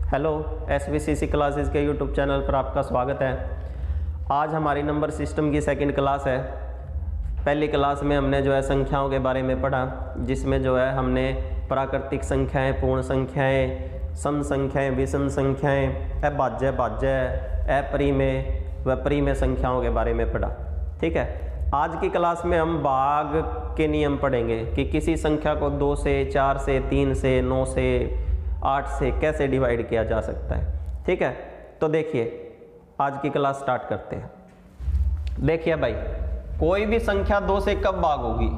Hello, SVCC classes के YouTube channel पर आपका स्वागत है। आज हमारी नंबर सिस्टम की सेकंड क्लास है। पहली क्लास में हमने जो है संख्याओं के बारे में पढ़ा, जिसमें जो है हमने प्राकृतिक संख्याएं, पूर्ण संख्याएं, सम संख्याएं, विषम संख्याएं, अभाज्य, भाज्य, अपरिमेय व परिमेय संख्याओं के बारे में पढ़ा। ठीक है, आज की क्लास में हम भाग के नियम पढ़ेंगे कि किसी संख्या को 2 से, 4 से, 3 से, 9 से, 8 से कैसे डिवाइड किया जा सकता है। ठीक है, तो देखिए आज की क्लास स्टार्ट करते हैं। देखिए भाई, कोई भी संख्या 2 से कब भाग होगी?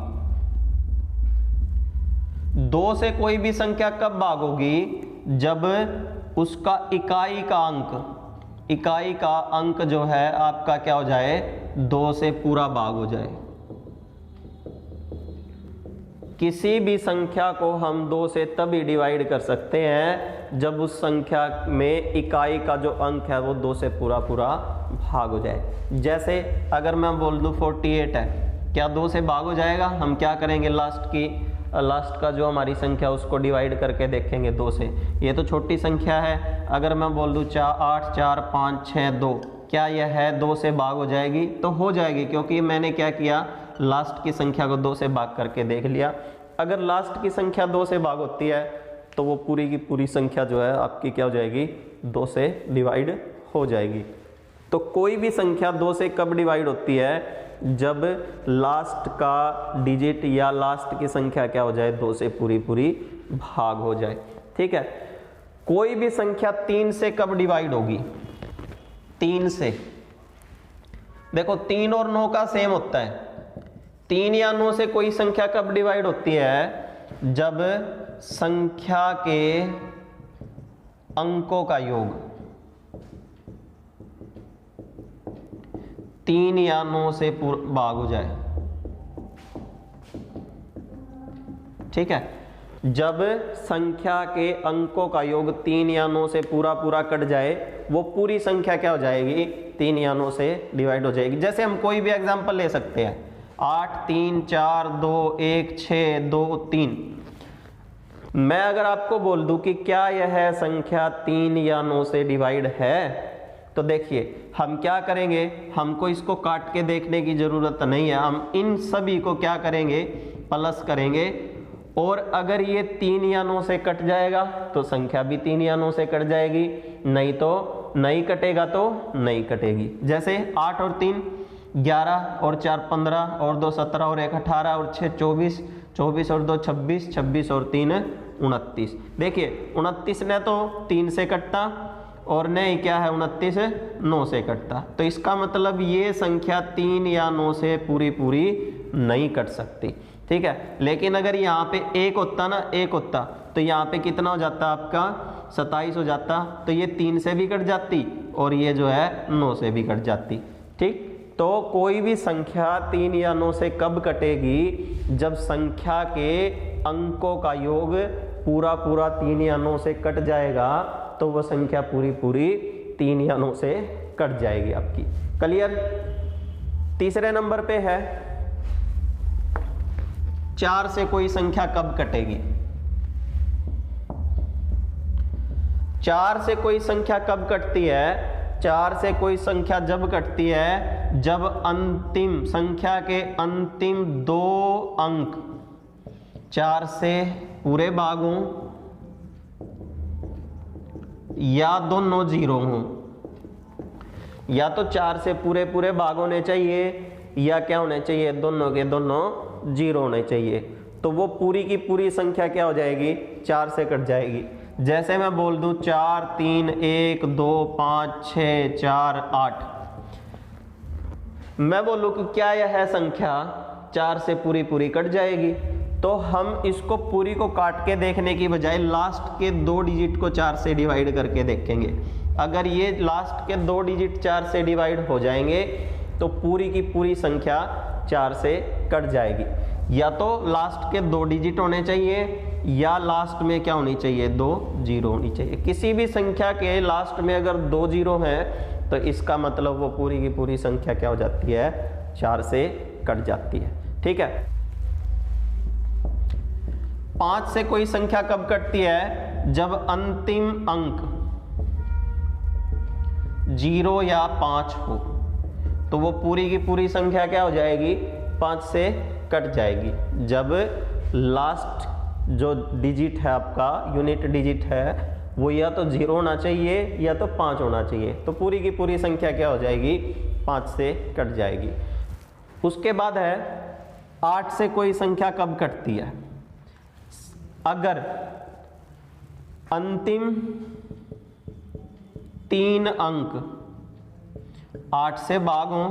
2 से कोई भी संख्या कब भाग होगी? जब उसका इकाई का अंक जो है आपका क्या हो जाए? 2 से पूरा भाग हो जाए। किसी भी संख्या को हम 2 से तभी डिवाइड कर सकते हैं जब उस संख्या में इकाई का जो अंक है वो 2 से पूरा भाग हो जाए। जैसे अगर मैं बोल दूं 48 है, क्या 2 से भाग हो जाएगा? हम क्या करेंगे, लास्ट का जो हमारी संख्या उसको डिवाइड करके देखेंगे 2 से। ये तो छोटी संख्या है। अगर मैं बोल दूं 8, 4, 5, 6, 2, क्या यह है 2 से भाग हो जाएगी? तो हो जाएगी, क्योंकि मैंने क्या किया, लास्ट की संख्या को 2 से भाग करके देख लिया। अगर लास्ट की संख्या 2 से भाग होती है तो वो पूरी की पूरी संख्या जो है आपकी क्या हो जाएगी? 2 से डिवाइड हो जाएगी। तो कोई भी संख्या 2 से कब डिवाइड होती है? जब लास्ट का डिजिट या लास्ट की संख्या क्या हो जाए? 2 से पूरी भाग हो जाए। ठीक है, कोई भी संख्या 3 से कब डिवाइड होगी? 3 से, देखो 3 और 9 का सेम होता है। 3 या 9 से कोई संख्या कब डिवाइड होती है? जब संख्या के अंकों का योग 3 या 9 से भाग हो जाए। ठीक है, जब संख्या के अंकों का योग 3 या 9 से पूरा कट जाए, वो पूरी संख्या क्या हो जाएगी? 3 या 9 से डिवाइड हो जाएगी। जैसे हम कोई भी एग्जांपल ले सकते हैं, 8, 3, 4, 2, 1, 6, 2, 3। मैं अगर आपको बोल दूं कि क्या यह संख्या 3 या 9 से डिवाइड है, तो देखिए हम क्या करेंगे, हमको इसको काट के देखने की जरूरत नहीं है। हम इन सभी को क्या करेंगे? प्लस करेंगे। और अगर ये 3 या 9 से कट जाएगा तो संख्या भी 3 या 9 से कट जाएगी, नहीं तो नहीं कटेगा तो नहीं कटेगी। जैसे 8 और 3 11 और 4 15 और 2 17 और 1 18 और 6 24, 24 और 2 26, 26 और 3 29। देखिए 29 ने तो 3 से कटता और नहीं क्या है, 29 9 से कटता। तो इसका मतलब ये संख्या 3 या 9 से पूरी नहीं कट सकती। ठीक है, लेकिन अगर यहाँ पे 1 होता ना, 1 होता तो यहाँ पे कितना हो जाता आपका? 27 हो जाता। तो ये 3 से भी कट जाती और ये जो है 9 से भी कट जाती। ठीक, तो कोई भी संख्या 3 या 9 से कब कटेगी? जब संख्या के अंकों का योग पूरा 3 या 9 से कट जाएगा, तो वह संख्या पूरी 3 या 9 से कट जाएगी आपकी। क्लियर? तीसरे नंबर पे है 4 से कोई संख्या कब कटेगी? 4 से कोई संख्या कब कटती है? 4 से कोई संख्या जब कटती है जब अंतिम संख्या के अंतिम 2 अंक 4 से पूरे भाग हों या दोनों 0 हों। या तो 4 से पूरे भाग होने चाहिए या क्या होने चाहिए? दोनों के दोनों 0 होने चाहिए। तो वो पूरी की पूरी संख्या क्या हो जाएगी? 4 से कट जाएगी। जैसे मैं बोल दूं 4, 3, 1, 2, 5, 6, 4, 8। मैं बोलूं कि क्या यह है संख्या 4 से पूरी कट जाएगी, तो हम इसको पूरी को काट के देखने की बजाय लास्ट के 2 डिजिट को 4 से डिवाइड करके देखेंगे। अगर ये लास्ट के 2 डिजिट 4 से डिवाइड हो जाएंगे तो पूरी की पूरी संख्या 4 से कट जाएगी। या तो लास्ट के 2 डिजिट होने चाहिए या लास्ट में क्या होनी चाहिए? 2 0 होनी चाहिए। किसी भी संख्या के लास्ट में अगर 2 0 हैं तो इसका मतलब वो पूरी की पूरी संख्या क्या हो जाती है? 4 से कट जाती है। ठीक है, 5 से कोई संख्या कब कटती है? जब अंतिम अंक 0 या 5 हो तो वो पूरी की पूरी संख्या क्या हो जाएगी, 5 से कट जाएगी। जब लास्ट जो डिजिट है आपका, यूनिट डिजिट है, वो या तो 0 होना चाहिए या तो 5 होना चाहिए, तो पूरी की पूरी संख्या क्या हो जाएगी, 5 से कट जाएगी। उसके बाद है 8 से कोई संख्या कब कटती है, अगर अंतिम 3 अंक 8 से भाग हों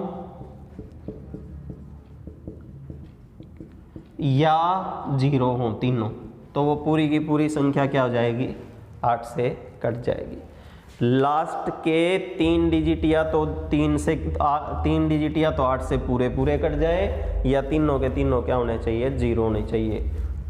या 0 हों तीनों, तो वो पूरी की पूरी संख्या क्या हो जाएगी, 8 से कट जाएगी। लास्ट के 3 डिजिट या तो 3 डिजिट या तो 8 से पूरे पूरे कट जाए, या तीनों के तीनों क्या होने चाहिए, 0 होने चाहिए,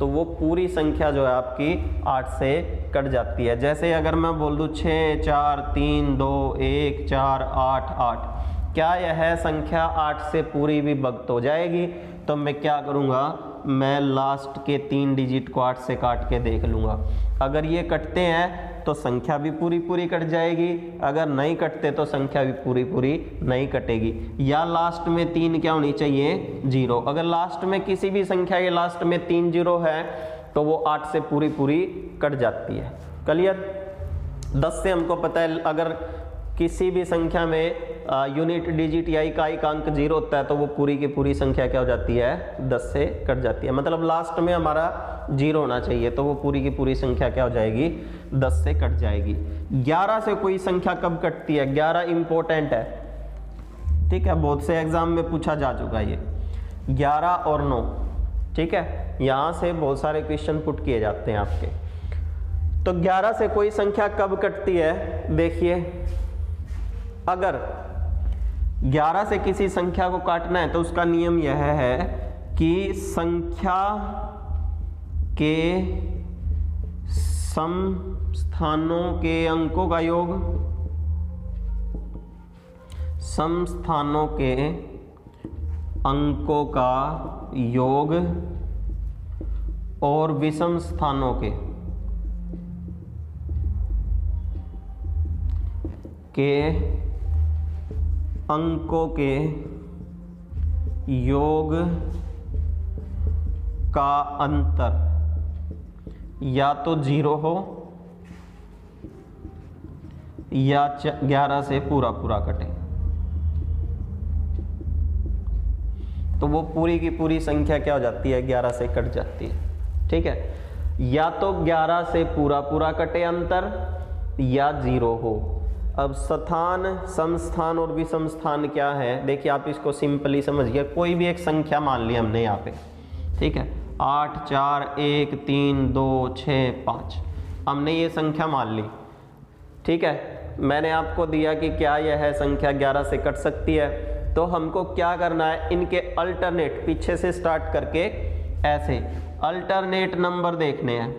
तो वो पूरी संख्या जो है आपकी 8 से कट जाती है। जैसे अगर मैं बोल दूं 6 4 3 2 1 4 8 8, क्या यह संख्या 8 से पूरी भी भक्त हो जाएगी, तो मैं क्या करूँगा, मैं लास्ट के 3 डिजिट को 8 से काट के देख लूँगा। अगर ये कटते हैं तो संख्या भी पूरी पूरी कट जाएगी, अगर नहीं कटते तो संख्या भी पूरी पूरी नहीं कटेगी। या लास्ट में 3 क्या होनी चाहिए, 0। अगर लास्ट में किसी भी संख्या के लास्ट में 3 0 है तो वो 8 से पूरी पूरी कट जाती है। क्लियर। 10 से हमको पता है अगर किसी भी संख्या में यूनिट डिजिट या इकाई का अंक 0 होता है तो वो पूरी की पूरी संख्या क्या हो जाती है, 10 से कट जाती है। मतलब लास्ट में हमारा 0 होना चाहिए तो वो पूरी की पूरी संख्या क्या हो जाएगी, 10 से कट जाएगी। 11 से कोई संख्या कब कटती है, 11 इंपॉर्टेंट है, ठीक है, बहुत से एग्जाम में पूछा जा चुका ये 11 और 9, ठीक है, यहाँ से बहुत सारे क्वेश्चन पुट किए जाते हैं आपके। तो 11 से कोई संख्या कब कटती है, देखिए अगर 11 से किसी संख्या को काटना है तो उसका नियम यह है कि संख्या के सम स्थानों के अंकों का योग, सम स्थानों के अंकों का योग और विषम स्थानों के अंकों के योग का अंतर या तो 0 हो या 11 से पूरा पूरा कटे, तो वो पूरी की पूरी संख्या क्या हो जाती है, 11 से कट जाती है। ठीक है, या तो 11 से पूरा पूरा कटे अंतर या 0 हो। अब स्थान, समस्थान और विषम स्थान क्या है, देखिए आप इसको सिंपली समझिए। कोई भी एक संख्या मान ली हमने यहाँ पे, ठीक है, 8 4 1 3 2 6 5, हमने ये संख्या मान ली, ठीक है। मैंने आपको दिया कि क्या यह संख्या 11 से कट सकती है, तो हमको क्या करना है, इनके अल्टरनेट, पीछे से स्टार्ट करके ऐसे अल्टरनेट नंबर देखने हैं,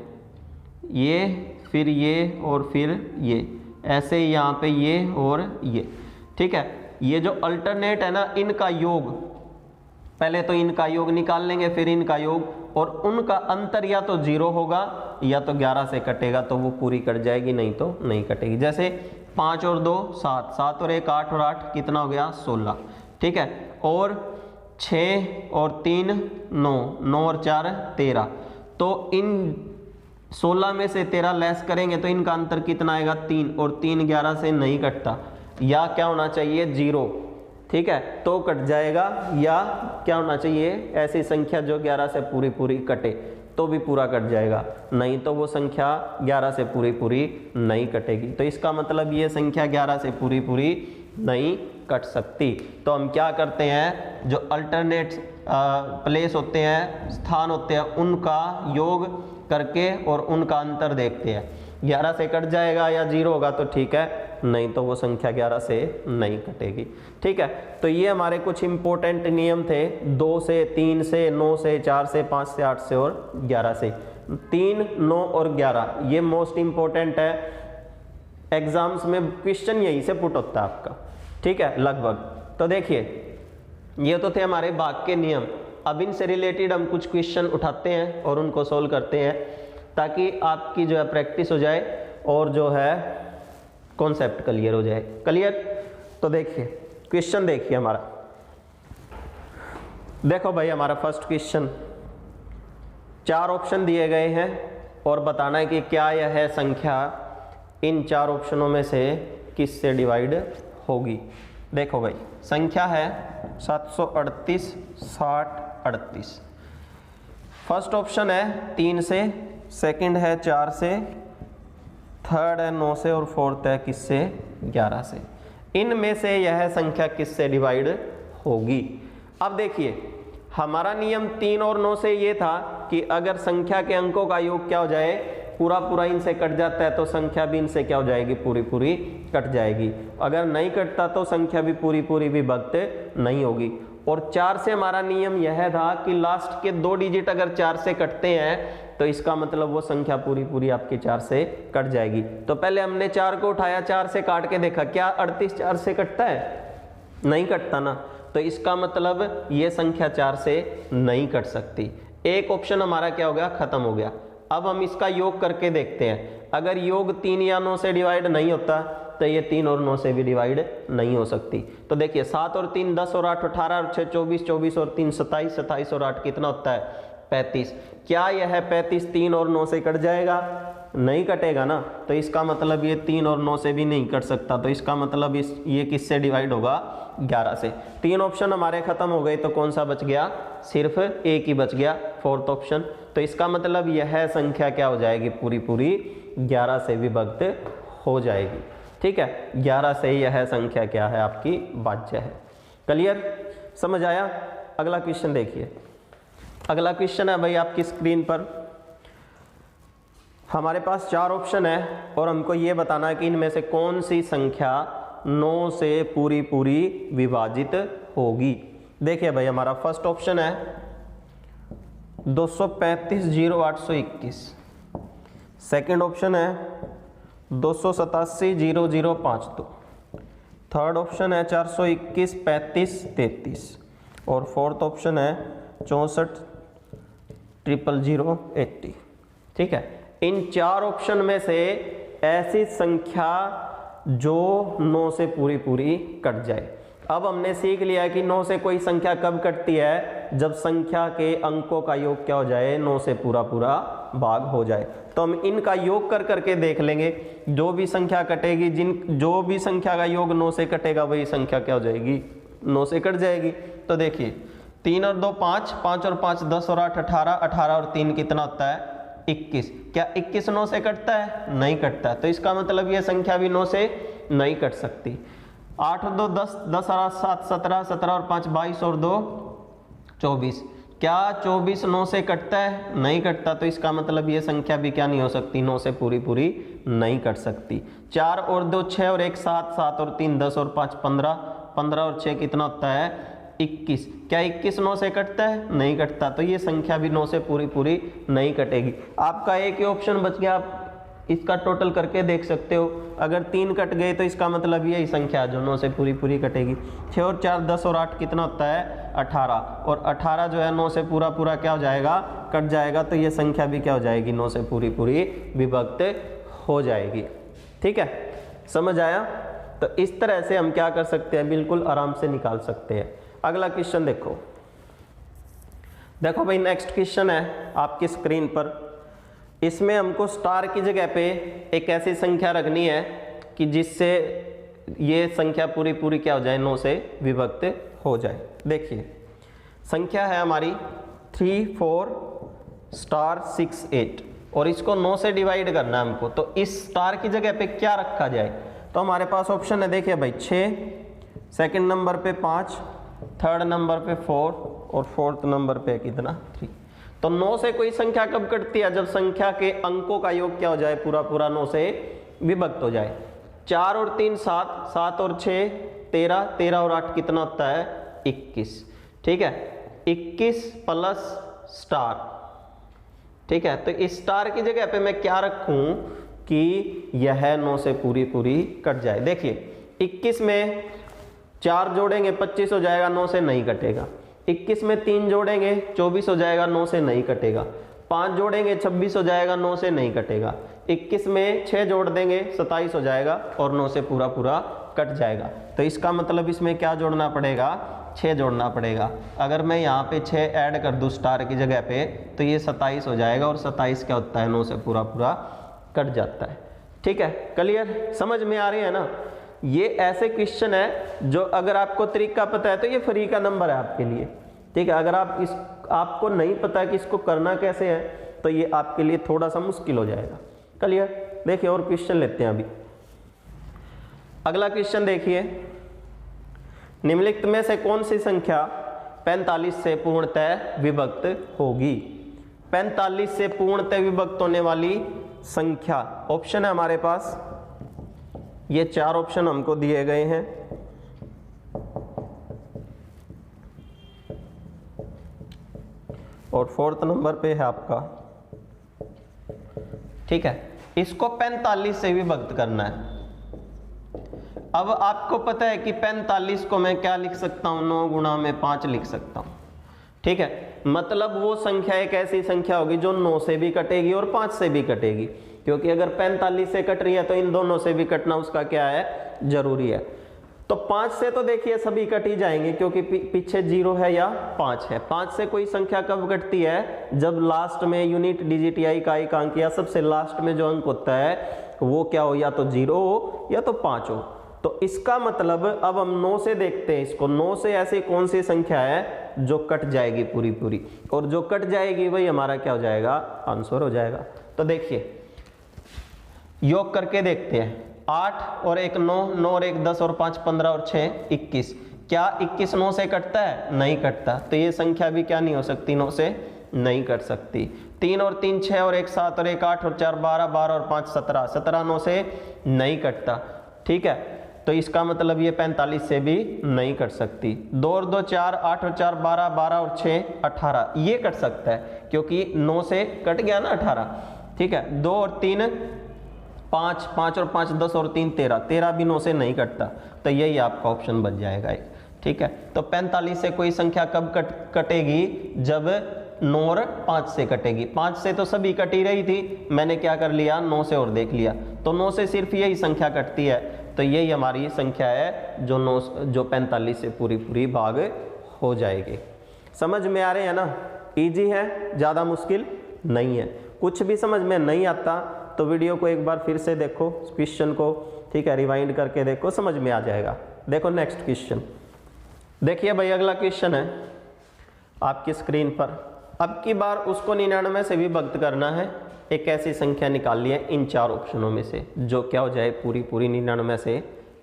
ये फिर ये और फिर ये, ऐसे यहाँ पे ये और ये, ठीक है। ये जो अल्टरनेट है ना, इनका योग, पहले तो इनका योग निकाल लेंगे, फिर इनका योग, और उनका अंतर या तो 0 होगा या तो 11 से कटेगा, तो वो पूरी कट जाएगी, नहीं तो नहीं कटेगी। जैसे 5 और 2 7, 7 और 1 8 और 8 कितना हो गया, 16, ठीक है। और 6 और 3 9, 9 और 4 13, तो इन 16 में से 13 लेस करेंगे तो इनका अंतर कितना आएगा, 3, और 3 11 से नहीं कटता, या क्या होना चाहिए, 0, ठीक है, तो कट जाएगा, या क्या होना चाहिए, ऐसी संख्या जो 11 से पूरी पूरी कटे तो भी पूरा कट जाएगा, नहीं तो वो संख्या 11 से पूरी पूरी नहीं कटेगी। तो इसका मतलब ये संख्या 11 से पूरी पूरी नहीं कट सकती। तो हम क्या करते हैं, जो अल्टरनेट प्लेस होते हैं, स्थान होते हैं, उनका योग करके और उनका अंतर देखते हैं। 11 से कट जाएगा या 0 होगा तो ठीक है, नहीं तो वो संख्या 11 से नहीं कटेगी। ठीक है, तो ये हमारे कुछ इंपॉर्टेंट नियम थे, 2 से 3 से 9 से 4 से 5 से 8 से और 11 से। 3 9 और 11 ये मोस्ट इंपॉर्टेंट है, एग्जाम्स में क्वेश्चन यहीं से पुट होता है आपका, ठीक है, लगभग। तो देखिए ये तो थे हमारे भाग के नियम। अब इनसे रिलेटेड हम कुछ क्वेश्चन उठाते हैं और उनको सोल्व करते हैं, ताकि आपकी जो है प्रैक्टिस हो जाए और जो है कॉन्सेप्ट क्लियर हो जाए। क्लियर। तो देखिए क्वेश्चन देखिए हमारा, देखो भाई हमारा फर्स्ट क्वेश्चन, 4 ऑप्शन दिए गए हैं और बताना है कि क्या यह संख्या इन 4 ऑप्शनों में से किससे डिवाइड होगी। देखो भाई संख्या है 738, 60, 38। फर्स्ट ऑप्शन है 3 से, सेकंड है 4 से, थर्ड है 9 से और फोर्थ है किससे 11 से। इनमें से यह संख्या किससे डिवाइड होगी। अब देखिए हमारा नियम 3 और 9 से ये था कि अगर संख्या के अंकों का योग क्या हो जाए, पूरा पूरा इनसे कट जाता है तो संख्या भी इनसे क्या हो जाएगी, पूरी पूरी कट जाएगी। अगर नहीं कटता तो संख्या भी पूरी पूरी विभक्त नहीं होगी। और 4 से हमारा नियम यह था कि लास्ट के 2 डिजिट अगर 4 से कटते हैं तो इसका मतलब वो संख्या पूरी पूरी आपकी 4 से कट जाएगी। तो पहले हमने 4 को उठाया, 4 से काट के देखा क्या 38 4 से कटता है, नहीं कटता ना, तो इसका मतलब ये संख्या 4 से नहीं कट सकती। एक ऑप्शन हमारा क्या हो गया, खत्म हो गया। अब हम इसका योग करके देखते हैं। अगर योग 3 या 9 से डिवाइड नहीं होता तो ये 3 और 9 से भी डिवाइड नहीं हो सकती। तो देखिए 7 और 3 10 और 8 18 और 6 24, 24 और 3 27, 27 और 8 कितना होता है 35। क्या यह 35 3 और 9 से कट जाएगा, नहीं कटेगा ना, तो इसका मतलब ये 3 और 9 से भी नहीं कट सकता। तो इसका मतलब ये किससे डिवाइड होगा, 11 से। 3 ऑप्शन हमारे खत्म हो गए तो कौन सा बच गया, सिर्फ एक ही बच गया, फोर्थ ऑप्शन। तो इसका मतलब यह संख्या क्या हो जाएगी, पूरी पूरी 11 से विभक्त हो जाएगी। ठीक है, 11 से यह संख्या क्या है, आपकी वाच्य है। क्लियर, समझ आया। अगला क्वेश्चन देखिए। अगला क्वेश्चन है भाई आपकी स्क्रीन पर, हमारे पास 4 ऑप्शन है और हमको ये बताना है कि इनमें से कौन सी संख्या 9 से पूरी पूरी विभाजित होगी। देखिए भाई हमारा फर्स्ट ऑप्शन है 235 0 821, सेकंड ऑप्शन है 287 0 0 52, थर्ड ऑप्शन है 421 35 33 और फोर्थ ऑप्शन है 64 000 80। ठीक है, इन 4 ऑप्शन में से ऐसी संख्या जो 9 से पूरी पूरी कट जाए। अब हमने सीख लिया कि 9 से कोई संख्या कब कटती है, जब संख्या के अंकों का योग क्या हो जाए, 9 से पूरा पूरा भाग हो जाए। तो हम इनका योग कर करके देख लेंगे, जो भी संख्या कटेगी, जो भी संख्या का योग 9 से कटेगा वही संख्या क्या हो जाएगी, 9 से कट जाएगी। तो देखिए 3 और 2 5, 5 और 5 10 और 8 18, 18 और 3 कितना होता है 21। क्या 21 9 से कटता है, नहीं कटता। तो इसका मतलब ये संख्या भी 9 से नहीं कट सकती। 8 और 2 10, 10 और 7 17, 17 और 5 22 और 2 24। क्या 24 9 से कटता है, नहीं कटता। तो इसका मतलब ये संख्या भी क्या नहीं हो सकती, 9 से पूरी पूरी नहीं कट सकती। 4 और 2 6 और 1 7, 7 और 3 10 और 5 15, 15 और 6 कितना होता है 21। क्या 21 9 से कटता है, नहीं कटता। तो ये संख्या भी 9 से पूरी पूरी नहीं कटेगी। आपका एक ही ऑप्शन बच गया, आप इसका टोटल करके देख सकते हो। अगर 3 कट गए तो इसका मतलब यही संख्या जो 9 से पूरी पूरी कटेगी। 6 और 4 10 और 8 कितना होता है 18, और 18 जो है 9 से पूरा पूरा क्या हो जाएगा, कट जाएगा। तो ये संख्या भी क्या हो जाएगी, 9 से पूरी पूरी विभक्त हो जाएगी। ठीक है, समझ आया। तो इस तरह से हम क्या कर सकते हैं, बिल्कुल आराम से निकाल सकते हैं। अगला क्वेश्चन देखो। देखो भाई नेक्स्ट क्वेश्चन है आपकी स्क्रीन पर। इसमें हमको स्टार की जगह पे एक ऐसी संख्या रखनी है कि जिससे ये संख्या पूरी पूरी क्या हो जाए, 9 से विभक्त हो जाए। देखिए संख्या है हमारी 3 4 स्टार 6 8 और इसको 9 से डिवाइड करना है हमको। तो इस स्टार की जगह पे क्या रखा जाए, तो हमारे पास ऑप्शन है, देखिए भाई 6, सेकंड नंबर पे 5, थर्ड नंबर पे 4 और फोर्थ नंबर पे कितना 3। तो 9 से कोई संख्या कब कटती है, जब संख्या के अंकों का योग क्या हो जाए, पूरा पूरा 9 से विभक्त हो जाए। 4 और 3 7, 7 और 6 13, 13 और 8 कितना होता है 21। ठीक है, 21 प्लस स्टार। ठीक है, तो इस स्टार की जगह पे मैं क्या रखूं कि यह 9 से पूरी पूरी कट जाए। देखिए 21 में 4 जोड़ेंगे 25 हो जाएगा, 9 से नहीं कटेगा। 21 में 3 जोड़ेंगे 24 हो जाएगा, 9 से नहीं कटेगा। 5 जोड़ेंगे 26 हो जाएगा, 9 से नहीं कटेगा। 21 में 6 जोड़ देंगे 27 हो जाएगा और 9 से पूरा पूरा कट जाएगा। तो इसका मतलब इसमें क्या जोड़ना पड़ेगा, 6 जोड़ना पड़ेगा। अगर मैं यहाँ पे 6 ऐड कर दूँ स्टार की जगह पे तो ये 27 हो जाएगा और 27 क्या होता है 9 से पूरा पूरा कट जाता है। ठीक है, क्लियर, समझ में आ रही है ना। ये ऐसे क्वेश्चन है जो अगर आपको तरीका पता है तो ये फ्री का नंबर है आपके लिए। ठीक है, अगर आपको नहीं पता कि इसको करना कैसे है तो ये आपके लिए थोड़ा सा मुश्किल हो जाएगा। क्लियर, देखिए और क्वेश्चन लेते हैं अभी। अगला क्वेश्चन देखिए, निम्नलिखित में से कौन सी संख्या 45 से पूर्णतः विभक्त होगी। 45 से पूर्णतः विभक्त होने वाली संख्या, ऑप्शन है हमारे पास, ये 4 ऑप्शन हमको दिए गए हैं। और 4th नंबर पे है आपका। ठीक है, इसको 45 से विभक्त करना है। अब आपको पता है कि 45 को मैं क्या लिख सकता हूं, 9 गुणा में 5 लिख सकता हूं। ठीक है, मतलब वो संख्या एक ऐसी संख्या होगी जो 9 से भी कटेगी और 5 से भी कटेगी, क्योंकि अगर 45 से कट रही है तो इन दोनों से भी कटना उसका क्या है, जरूरी है। तो 5 से तो देखिए सभी कट ही जाएंगे क्योंकि पीछे 0 है या 5 है। 5 से कोई संख्या कब कटती है, जब लास्ट में यूनिट डिजिट या इकाई का अंक या सबसे लास्ट में जो अंक होता है वो क्या हो, या तो 0 हो या तो 5 हो। तो इसका मतलब अब हम 9 से देखते हैं इसको, 9 से ऐसी कौन सी संख्या है जो कट जाएगी पूरी पूरी, और जो कट जाएगी वही हमारा क्या हो जाएगा, आंसर हो जाएगा। तो देखिए योग करके देखते हैं, 8 और 1 9, 9 और 1 10 और 5 15 और 6 21। क्या 21 9 से कटता है, नहीं कटता, तो ये संख्या भी क्या नहीं हो सकती, 9 से नहीं कट सकती। 3 और 3 6 और 1 7 और 1 8 और 4 12, 12 और 5 17, 17 9 से नहीं कटता। ठीक है, तो इसका मतलब ये 45 से भी नहीं कट सकती। 2 और 2 4, 8 और 4 12, 12 और 6 18, ये कट सकता है क्योंकि 9 से कट गया ना 18। ठीक है, 2 और 3 5, 5 और 5 10 और 3 13, 13 भी 9 से नहीं कटता, तो यही आपका ऑप्शन बच जाएगा एक। ठीक है, तो 45 से कोई संख्या कब कटेगी, जब 9 और 5 से कटेगी। 5 से तो सभी कटी रही थी, मैंने क्या कर लिया, 9 से और देख लिया, तो 9 से सिर्फ यही संख्या कटती है, तो यही हमारी संख्या है जो 45 से पूरी पूरी भाग हो जाएगी। समझ में आ रहे हैं ना, इजी है, ज़्यादा मुश्किल नहीं है। कुछ भी समझ में नहीं आता तो वीडियो को एक बार फिर से देखो, क्वेश्चन को, ठीक है, रिवाइंड करके देखो, समझ में आ जाएगा। देखो नेक्स्ट क्वेश्चन देखिए भाई, अगला क्वेश्चन है आपकी स्क्रीन पर। अब की बार उसको 99 से विभक्त करना है। एक ऐसी संख्या निकाल ली है इन 4 ऑप्शनों में से जो क्या हो जाए, पूरी पूरी 99 से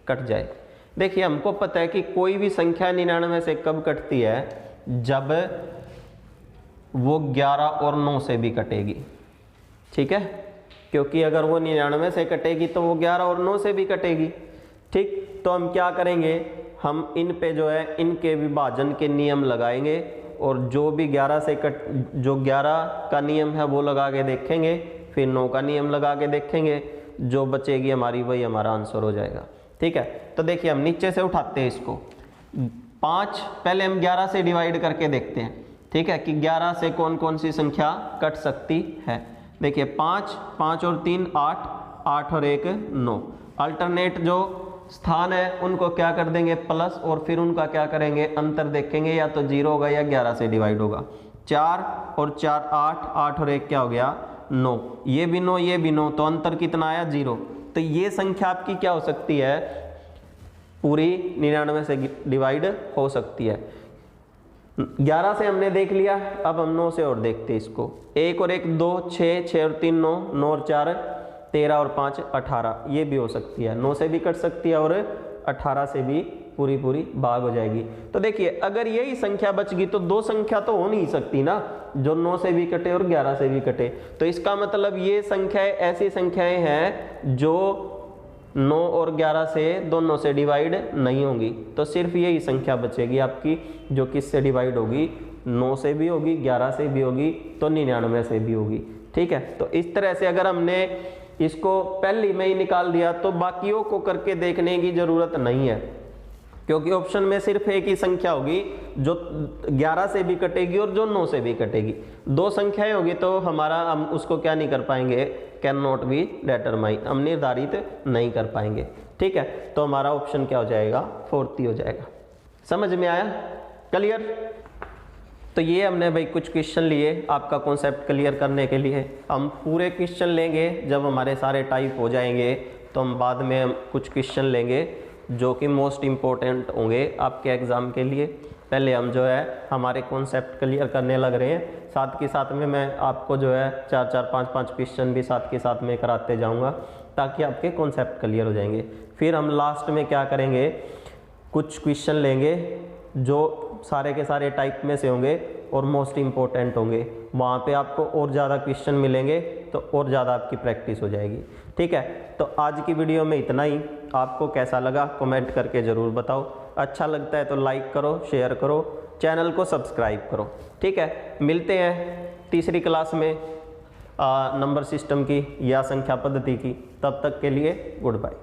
कट जाए। देखिए हमको पता है कि कोई भी संख्या 99 से कब कटती है, जब वो 11 और 9 से भी कटेगी। ठीक है, क्योंकि अगर वो 99 से कटेगी तो वो 11 और 9 से भी कटेगी। ठीक, तो हम क्या करेंगे, हम इन पे जो है इनके विभाजन के नियम लगाएंगे और जो भी 11 से जो 11 का नियम है वो लगा के देखेंगे, फिर 9 का नियम लगा के देखेंगे, जो बचेगी हमारी वही हमारा आंसर हो जाएगा। ठीक है, तो देखिए हम नीचे से उठाते हैं इसको। 5 पहले हम 11 से डिवाइड करके देखते हैं। ठीक है, कि 11 से कौन कौन सी संख्या कट सकती है। देखिए 5, 5 और 3 8, 8 और 1 9। अल्टरनेट जो स्थान है उनको क्या कर देंगे प्लस, और फिर उनका क्या करेंगे, अंतर देखेंगे, या तो 0 होगा या 11 से डिवाइड होगा। 4 और 4 8, 8 और 1 क्या हो गया 9, ये भी 9 ये भी 9, तो अंतर कितना आया 0। तो ये संख्या आपकी क्या हो सकती है, पूरी 99 से डिवाइड हो सकती है। 11 से हमने देख लिया, अब हम 9 से और देखते हैं इसको। 1 और 1 2 6, 6 और 3 9, 9 और 4 13 और 5 18, ये भी हो सकती है, 9 से भी कट सकती है और 18 से भी पूरी पूरी भाग हो जाएगी। तो देखिए अगर यही संख्या बच गई तो 2 संख्या तो हो नहीं सकती ना, जो 9 से भी कटे और 11 से भी कटे। तो इसका मतलब ये संख्याएं ऐसी संख्याएं हैं जो 9 और 11 से दोनों से डिवाइड नहीं होंगी। तो सिर्फ यही संख्या बचेगी आपकी जो किससे डिवाइड होगी, 9 से भी होगी, 11 से भी होगी, तो 99 से भी होगी। ठीक है, तो इस तरह से अगर हमने इसको पहली में ही निकाल दिया तो बाकियों को करके देखने की जरूरत नहीं है, क्योंकि ऑप्शन में सिर्फ एक ही संख्या होगी जो 11 से भी कटेगी और जो 9 से भी कटेगी। 2 संख्याएं होगी तो हम उसको क्या नहीं कर पाएंगे, कैन नॉट बी डिटरमाइन, हम निर्धारित नहीं कर पाएंगे। ठीक है, तो हमारा ऑप्शन क्या हो जाएगा, फोर्थ ही हो जाएगा। समझ में आया, क्लियर। तो ये हमने भाई कुछ क्वेश्चन लिए आपका कॉन्सेप्ट क्लियर करने के लिए। हम पूरे क्वेश्चन लेंगे जब हमारे सारे टाइप हो जाएंगे, तो हम बाद में हम कुछ क्वेश्चन लेंगे जो कि मोस्ट इम्पोर्टेंट होंगे आपके एग्ज़ाम के लिए। पहले हम जो है हमारे कॉन्सेप्ट क्लियर करने लग रहे हैं, साथ के साथ में मैं आपको जो है 4-4, 5-5 क्वेश्चन भी साथ के साथ में कराते जाऊंगा, ताकि आपके कॉन्सेप्ट क्लियर हो जाएंगे। फिर हम लास्ट में क्या करेंगे, कुछ क्वेश्चन लेंगे जो सारे के सारे टाइप में से होंगे और मोस्ट इम्पोर्टेंट होंगे, वहाँ पे आपको और ज़्यादा क्वेश्चन मिलेंगे, तो और ज़्यादा आपकी प्रैक्टिस हो जाएगी। ठीक है, तो आज की वीडियो में इतना ही। आपको कैसा लगा कमेंट करके ज़रूर बताओ। अच्छा लगता है तो लाइक करो, शेयर करो, चैनल को सब्सक्राइब करो। ठीक है, मिलते हैं तीसरी क्लास में नंबर सिस्टम की या संख्या पद्धति की। तब तक के लिए गुड बाय।